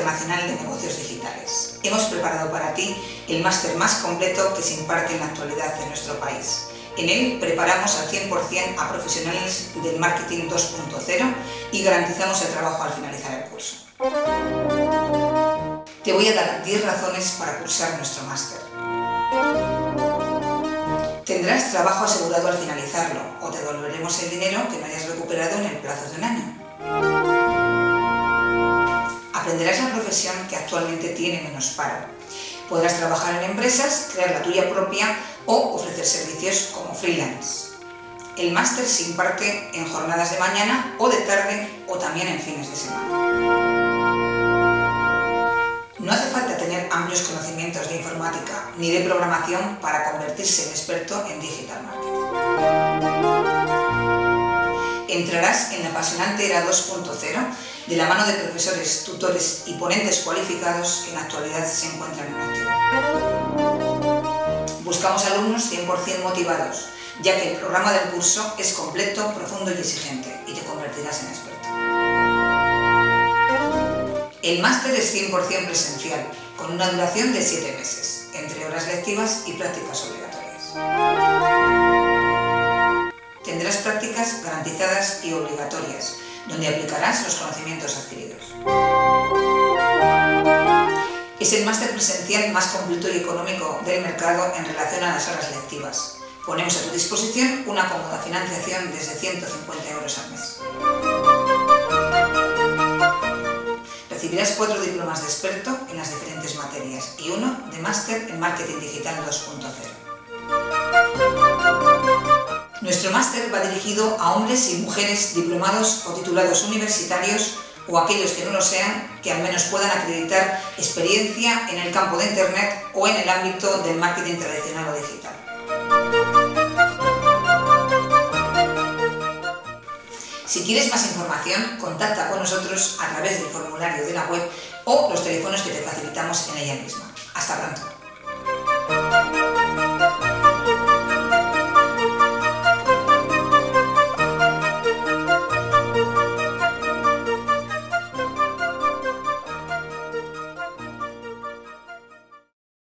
Internacional de Negocios Digitales. Hemos preparado para ti el máster más completo que se imparte en la actualidad en nuestro país. En él preparamos al 100% a profesionales del marketing 2.0 y garantizamos el trabajo al finalizar el curso. Te voy a dar 10 razones para cursar nuestro máster. Tendrás trabajo asegurado al finalizarlo o te devolveremos el dinero que no hayas recuperado en el plazo de un año. Aprenderás la profesión que actualmente tiene menos paro. Podrás trabajar en empresas, crear la tuya propia o ofrecer servicios como freelance. El máster se imparte en jornadas de mañana o de tarde o también en fines de semana. No hace falta tener amplios conocimientos de informática ni de programación para convertirse en experto en digital marketing. Entrarás en la apasionante era 2.0 de la mano de profesores, tutores y ponentes cualificados que en la actualidad se encuentran en activo. Buscamos alumnos 100% motivados, ya que el programa del curso es completo, profundo y exigente y te convertirás en experto. El máster es 100% presencial, con una duración de 7 meses, entre horas lectivas y prácticas obligatorias. Tendrás prácticas garantizadas y obligatorias, donde aplicarás los conocimientos adquiridos. Es el máster presencial más completo y económico del mercado en relación a las horas lectivas. Ponemos a tu disposición una cómoda financiación desde 150 euros al mes. Recibirás 4 diplomas de experto en las diferentes materias y uno de máster en Marketing Digital 2.0. Nuestro máster va dirigido a hombres y mujeres diplomados o titulados universitarios o aquellos que no lo sean, que al menos puedan acreditar experiencia en el campo de Internet o en el ámbito del marketing tradicional o digital. Si quieres más información, contacta con nosotros a través del formulario de la web o los teléfonos que te facilitamos en ella misma. Hasta pronto.